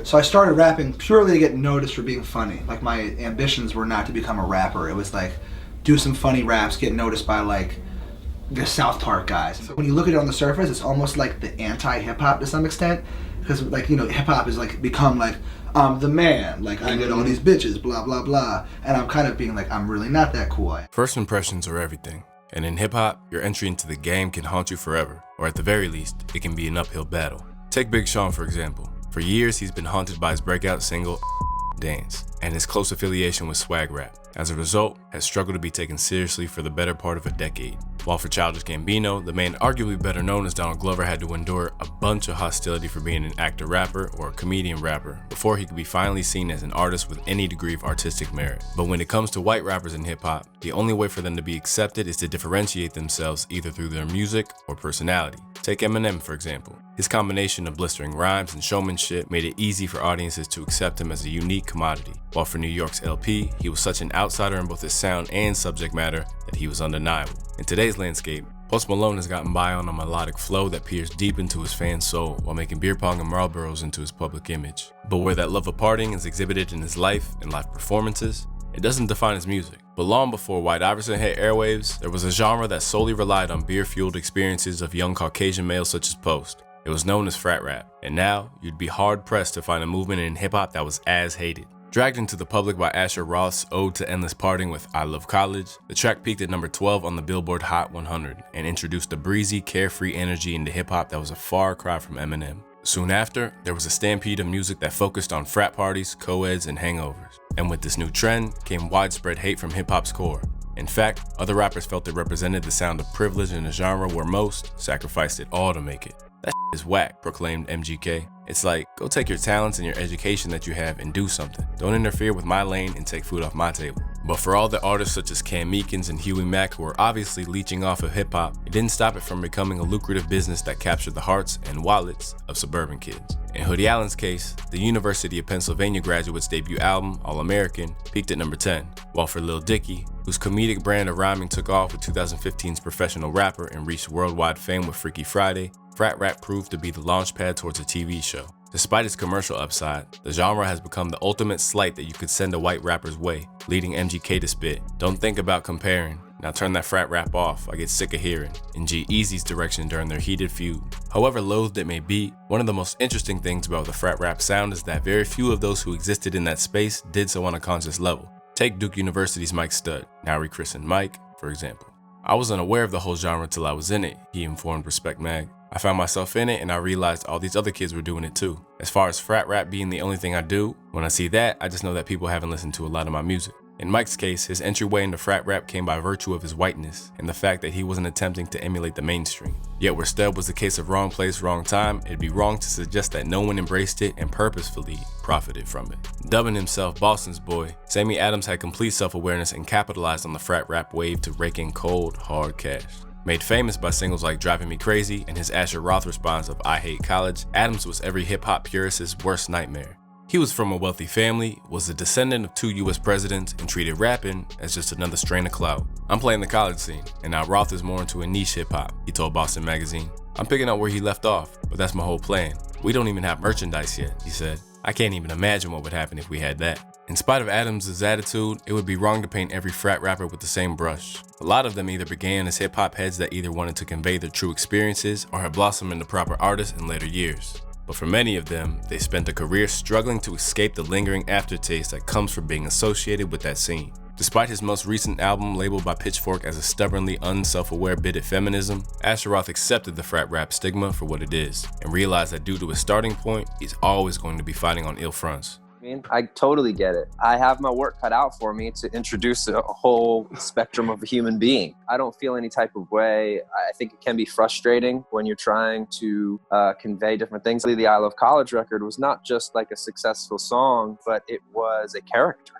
So I started rapping purely to get noticed for being funny. Like, my ambitions were not to become a rapper. It was like, do some funny raps, get noticed by like the South Park guys. So when you look at it on the surface, it's almost like the anti-hip-hop to some extent. Because, like, you know, hip-hop is like become like, I'm the man, like I get all these bitches, blah, blah, blah. And I'm kind of being like, I'm really not that cool. First impressions are everything. And in hip-hop, your entry into the game can haunt you forever. Or at the very least, it can be an uphill battle. Take Big Sean, for example. For years, he's been haunted by his breakout single, Dance, and his close affiliation with swag rap. As a result, has struggled to be taken seriously for the better part of a decade. While for Childish Gambino, the man arguably better known as Donald Glover had to endure a bunch of hostility for being an actor-rapper or a comedian-rapper before he could be finally seen as an artist with any degree of artistic merit. But when it comes to white rappers in hip-hop, the only way for them to be accepted is to differentiate themselves either through their music or personality. Take Eminem, for example. His combination of blistering rhymes and showmanship made it easy for audiences to accept him as a unique commodity. While for New York's LP, he was such an outsider in both his sound and subject matter that he was undeniable. In today's landscape, Post Malone has gotten by on a melodic flow that peers deep into his fans' soul while making beer pong and Marlboros into his public image. But where that love of partying is exhibited in his life and live performances, it doesn't define his music. But long before White Iverson hit airwaves, there was a genre that solely relied on beer-fueled experiences of young Caucasian males such as Post. It was known as Frat rap, and now you'd be hard-pressed to find a movement in hip-hop that was as hated. Dragged into the public by Asher Roth's ode to endless partying with I Love College, the track peaked at number 12 on the Billboard Hot 100 and introduced a breezy, carefree energy into hip-hop that was a far cry from Eminem. Soon after, there was a stampede of music that focused on frat parties, co-eds, and hangovers. And with this new trend came widespread hate from hip-hop's core. In fact, other rappers felt it represented the sound of privilege in a genre where most sacrificed it all to make it. That is whack, proclaimed MGK. It's like, go take your talents and your education that you have and do something. Don't interfere with my lane and take food off my table. But for all the artists such as Cam Meekins and Huey Mack who were obviously leeching off of hip-hop, it didn't stop it from becoming a lucrative business that captured the hearts and wallets of suburban kids. In Hoodie Allen's case, the University of Pennsylvania graduate's debut album, All American, peaked at number 10, while for Lil Dicky, whose comedic brand of rhyming took off with 2015's Professional Rapper and reached worldwide fame with Freaky Friday, Frat rap proved to be the launchpad towards a TV show. Despite its commercial upside, the genre has become the ultimate slight that you could send a white rapper's way, leading MGK to spit, "Don't think about comparing. Now turn that frat rap off, I get sick of hearing," in G-Eazy's direction during their heated feud. However loathed it may be, one of the most interesting things about the frat rap sound is that very few of those who existed in that space did so on a conscious level. Take Duke University's Mike Stud, now rechristened Mike, for example. "I was unaware of the whole genre till I was in it," he informed Respect Mag. "I found myself in it and I realized all these other kids were doing it too. As far as frat rap being the only thing I do, when I see that, I just know that people haven't listened to a lot of my music." In Mike's case, his entryway into frat rap came by virtue of his whiteness and the fact that he wasn't attempting to emulate the mainstream. Yet where Stud was the case of wrong place, wrong time, it'd be wrong to suggest that no one embraced it and purposefully profited from it. Dubbing himself Boston's boy, Sammy Adams had complete self-awareness and capitalized on the frat rap wave to rake in cold, hard cash. Made famous by singles like Driving Me Crazy and his Asher Roth response of I Hate College, Adams was every hip-hop purist's worst nightmare. He was from a wealthy family, was a descendant of 2 US presidents, and treated rapping as just another strain of clout. "I'm playing the college scene, and now Roth is more into a niche hip-hop," he told Boston Magazine. "I'm picking up where he left off, but that's my whole plan. We don't even have merchandise yet," he said. "I can't even imagine what would happen if we had that." In spite of Adams' attitude, it would be wrong to paint every frat rapper with the same brush. A lot of them either began as hip-hop heads that either wanted to convey their true experiences or have blossomed into proper artists in later years. But for many of them, they spent a career struggling to escape the lingering aftertaste that comes from being associated with that scene. Despite his most recent album labeled by Pitchfork as a stubbornly unself-aware bit at feminism, Asher Roth accepted the frat rap stigma for what it is, and realized that due to his starting point, he's always going to be fighting on ill fronts. I totally get it. I have my work cut out for me to introduce a whole spectrum of a human being. I don't feel any type of way. I think it can be frustrating when you're trying to convey different things. The I Love College record was not just like a successful song, but it was a character.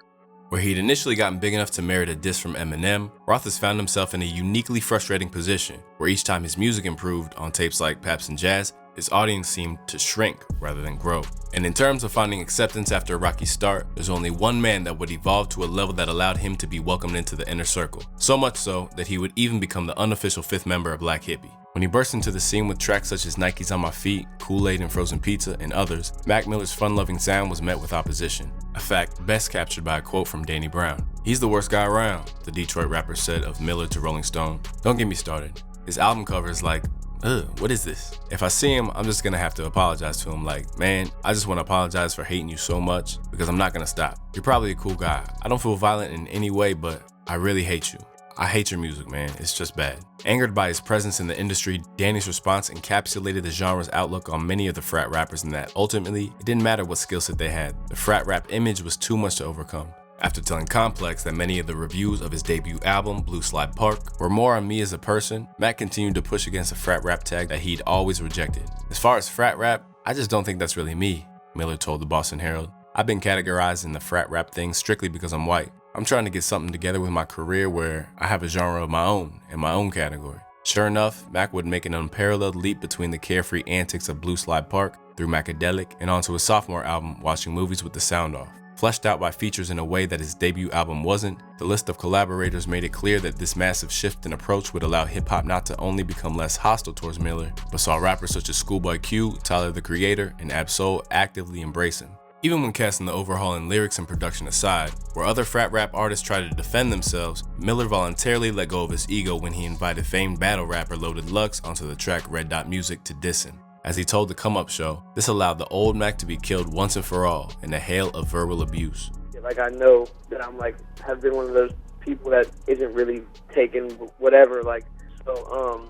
Where he'd initially gotten big enough to merit a diss from Eminem, Roth has found himself in a uniquely frustrating position, where each time his music improved on tapes like Paps and Jazz, his audience seemed to shrink rather than grow. And in terms of finding acceptance after a rocky start, there's only one man that would evolve to a level that allowed him to be welcomed into the inner circle. So much so that he would even become the unofficial 5th member of Black Hippie. When he burst into the scene with tracks such as Nike's on My Feet, Kool-Aid and Frozen Pizza, and others, Mac Miller's fun-loving sound was met with opposition. A fact best captured by a quote from Danny Brown. "He's the worst guy around," the Detroit rapper said of Miller to Rolling Stone. "Don't get me started. His album cover is like, ugh, what is this? If I see him, I'm just gonna have to apologize to him like, man, I just wanna apologize for hating you so much because I'm not gonna stop. You're probably a cool guy. I don't feel violent in any way, but I really hate you. I hate your music, man. It's just bad." Angered by his presence in the industry, Danny's response encapsulated the genre's outlook on many of the frat rappers in that ultimately, it didn't matter what skill set they had. The frat rap image was too much to overcome. After telling Complex that many of the reviews of his debut album, Blue Slide Park, were more on me as a person, Mac continued to push against a frat rap tag that he'd always rejected. "As far as frat rap, I just don't think that's really me," Miller told the Boston Herald. "I've been categorized in the frat rap thing strictly because I'm white. I'm trying to get something together with my career where I have a genre of my own, in my own category." Sure enough, Mac would make an unparalleled leap between the carefree antics of Blue Slide Park through Macadelic and onto his sophomore album, Watching Movies with the Sound Off. Fleshed out by features in a way that his debut album wasn't, the list of collaborators made it clear that this massive shift in approach would allow hip-hop not to only become less hostile towards Miller, but saw rappers such as Schoolboy Q, Tyler the Creator, and Ab-Soul actively embrace him. Even when casting the overhaul in lyrics and production aside, where other frat rap artists tried to defend themselves, Miller voluntarily let go of his ego when he invited famed battle rapper Loaded Lux onto the track Red Dot Music to diss him. As he told the Come Up Show, this allowed the old Mac to be killed once and for all in a hail of verbal abuse. Like, I know that I'm like, have been one of those people that isn't really taking whatever, like, so,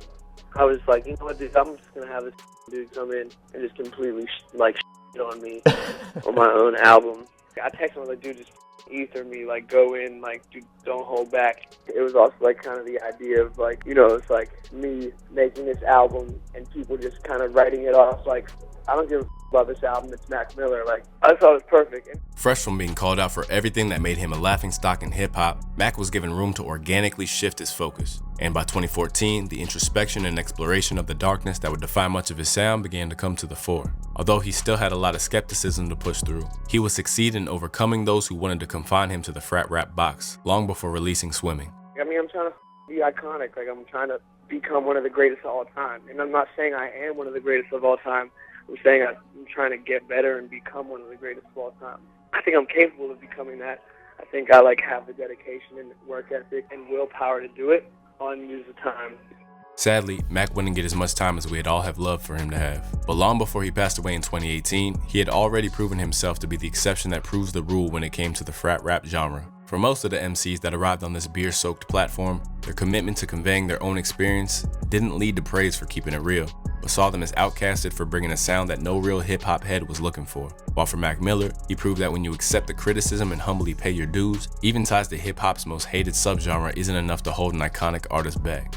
I was like, you know what, dude, I'm just gonna have this dude come in and just completely, like, on me on my own album. I texted him, like, dude, just ether me, like, go in, like, dude, don't hold back. It was also, like, kind of the idea of, like, you know, it's like me making this album and people just kind of writing it off, like, I don't give a about this album, it's Mac Miller. Like, I thought it was perfect. Fresh from being called out for everything that made him a laughingstock in hip-hop, Mac was given room to organically shift his focus. And by 2014, the introspection and exploration of the darkness that would define much of his sound began to come to the fore. Although he still had a lot of skepticism to push through, he would succeed in overcoming those who wanted to confine him to the frat rap box, long before releasing Swimming. I mean, I'm trying to be iconic. Like, I'm trying to become one of the greatest of all time. And I'm not saying I am one of the greatest of all time. I'm saying I'm trying to get better and become one of the greatest of all time. I think I'm capable of becoming that. I think I have the dedication and work ethic and willpower to do it. All I need is the time. Sadly, Mac wouldn't get as much time as we'd all have loved for him to have. But long before he passed away in 2018, he had already proven himself to be the exception that proves the rule when it came to the frat rap genre. For most of the MCs that arrived on this beer-soaked platform, their commitment to conveying their own experience didn't lead to praise for keeping it real, but saw them as outcasted for bringing a sound that no real hip-hop head was looking for. While for Mac Miller, he proved that when you accept the criticism and humbly pay your dues, even ties to hip-hop's most hated subgenre isn't enough to hold an iconic artist back.